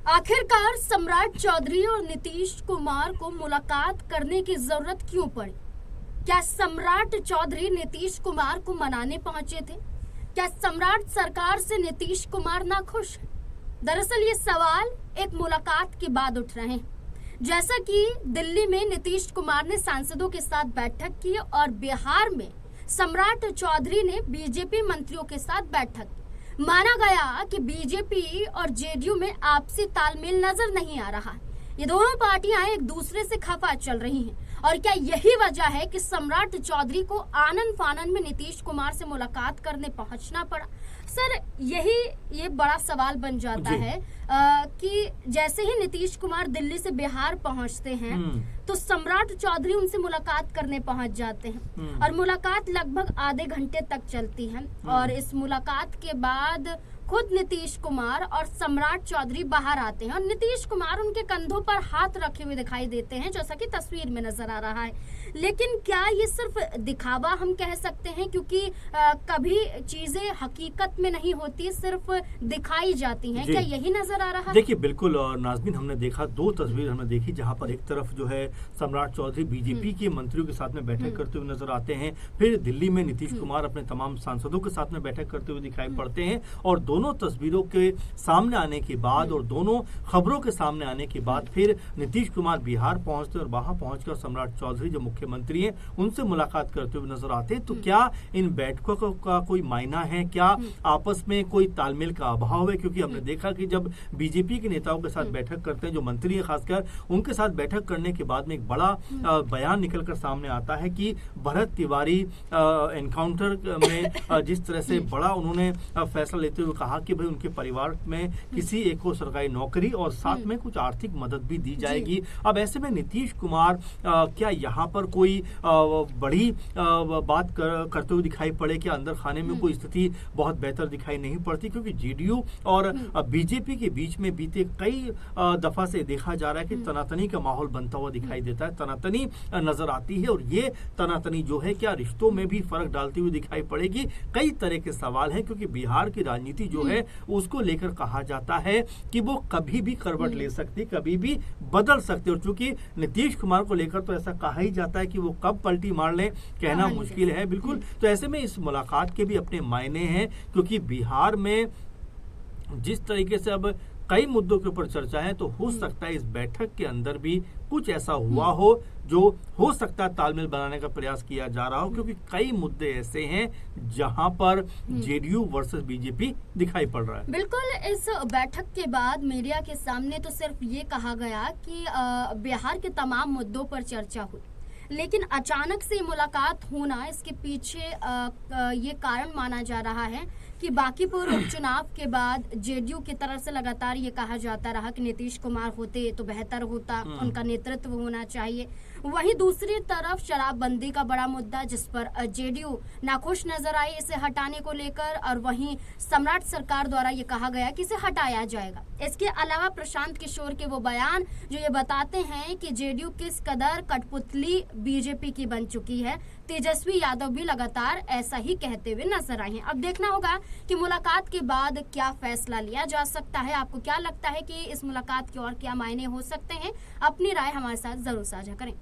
आखिरकार सम्राट चौधरी और नीतीश कुमार को मुलाकात करने की जरूरत क्यों पड़ी? क्या सम्राट चौधरी नीतीश कुमार को मनाने पहुंचे थे? क्या सम्राट सरकार से नीतीश कुमार नाखुश है? दरअसल ये सवाल एक मुलाकात के बाद उठ रहे हैं। जैसा कि दिल्ली में नीतीश कुमार ने सांसदों के साथ बैठक की और बिहार में सम्राट चौधरी ने बीजेपी मंत्रियों के साथ बैठक की। माना गया कि बीजेपी और जेडीयू में आपसी तालमेल नजर नहीं आ रहा। ये दोनों पार्टियां एक दूसरे से खफा चल रही हैं। और क्या यही वजह है कि सम्राट चौधरी को आनन फानन में नीतीश कुमार से मुलाकात करने पहुंचना पड़ा? सर, ये बड़ा सवाल बन जाता है कि जैसे ही नीतीश कुमार दिल्ली से बिहार पहुंचते हैं तो सम्राट चौधरी उनसे मुलाकात करने पहुंच जाते हैं और मुलाकात लगभग आधे घंटे तक चलती है। और इस मुलाकात के बाद खुद नीतीश कुमार और सम्राट चौधरी बाहर आते हैं और नीतीश कुमार उनके कंधों पर हाथ रखे हुए दिखाई देते हैं, जैसा कि तस्वीर में नजर आ रहा है। लेकिन क्या ये सिर्फ दिखावा हम कह सकते हैं, क्योंकि कभी चीजें हकीकत में नहीं होती, सिर्फ दिखाई जाती हैं? क्या यही नजर आ रहा है? देखिए, बिल्कुल। और नाज़मीन, हमने देखा दो तस्वीर हमने देखी, जहां पर एक तरफ जो है सम्राट चौधरी बीजेपी के मंत्रियों के साथ में बैठक करते हुए नजर आते हैं, फिर दिल्ली में नीतीश कुमार अपने तमाम सांसदों के साथ में बैठक करते हुए दिखाई पड़ते हैं। और दोनों तस्वीरों के सामने आने के बाद और दोनों खबरों के सामने आने के बाद फिर नीतीश कुमार बिहार पहुंचते और वहां पहुंचकर सम्राट चौधरी जो मुख्यमंत्री हैं उनसे मुलाकात करते हुए नजर आते हैं। तो क्या इन बैठकों का कोई मायना है? क्या आपस में कोई तालमेल का अभाव है? क्योंकि हमने देखा कि जब बीजेपी के नेताओं के साथ बैठक करते हैं, जो मंत्री हैं खासकर, उनके साथ बैठक करने के बाद में एक बड़ा बयान निकलकर सामने आता है कि भरत तिवारी एनकाउंटर में जिस तरह से बड़ा उन्होंने फैसला लेते हुए कहा कि भाई उनके परिवार में किसी एक को सरकारी नौकरी और साथ में कुछ आर्थिक मदद भी दी जाएगी। अब ऐसे में नीतीश कुमार क्या यहाँ पर कोई बड़ी बात करते हुए दिखाई पड़े? क्या अंदर खाने में कोई स्थिति बहुत बेहतर दिखाई नहीं पड़ती? क्योंकि जेडीयू और बीजेपी के बीच में बीते कई दफा से देखा जा रहा है कि तनातनी का माहौल बनता हुआ दिखाई देता है, तनातनी नजर आती है। और ये तनातनी जो है क्या रिश्तों में भी फर्क डालती हुई दिखाई पड़ेगी? कई तरह के सवाल हैं, क्योंकि बिहार की राजनीति जो है उसको लेकर कहा जाता है कि वो कभी भी करवट ले सकती, कभी भी बदल सकती। और चूंकि नीतीश कुमार को लेकर तो ऐसा कहा ही जाता है कि वो कब पलटी मार ले कहना मुश्किल है। बिल्कुल। तो ऐसे में इस मुलाकात के भी अपने मायने हैं, क्योंकि बिहार में जिस तरीके से अब कई मुद्दों के ऊपर चर्चा है, तो हो सकता है इस बैठक के अंदर भी कुछ ऐसा हुआ हो जो हो सकता है तालमेल बनाने का प्रयास किया जा रहा हो, क्योंकि कई मुद्दे ऐसे हैं जहां पर जेडीयू वर्सेस बीजेपी दिखाई पड़ रहा है। बिल्कुल। इस बैठक के बाद मीडिया के सामने तो सिर्फ ये कहा गया कि बिहार के तमाम मुद्दों पर चर्चा हुई, लेकिन अचानक से मुलाकात होना, इसके पीछे ये कारण माना जा रहा है कि बांकीपुर उपचुनाव के बाद जेडीयू की तरफ से लगातार ये कहा जाता रहा कि नीतीश कुमार होते तो बेहतर होता, उनका नेतृत्व होना चाहिए। वहीं दूसरी तरफ शराबबंदी का बड़ा मुद्दा, जिस पर जेडीयू नाखुश नजर आई इसे हटाने को लेकर, और वहीं सम्राट सरकार द्वारा ये कहा गया कि इसे हटाया जाएगा। इसके अलावा प्रशांत किशोर के वो बयान जो ये बताते हैं कि जेडीयू किस कदर कठपुतली बीजेपी की बन चुकी है। तेजस्वी यादव भी लगातार ऐसा ही कहते हुए नजर आए हैं। अब देखना होगा कि मुलाकात के बाद क्या फैसला लिया जा सकता है। आपको क्या लगता है कि इस मुलाकात के और क्या मायने हो सकते हैं? अपनी राय हमारे साथ जरूर साझा करें।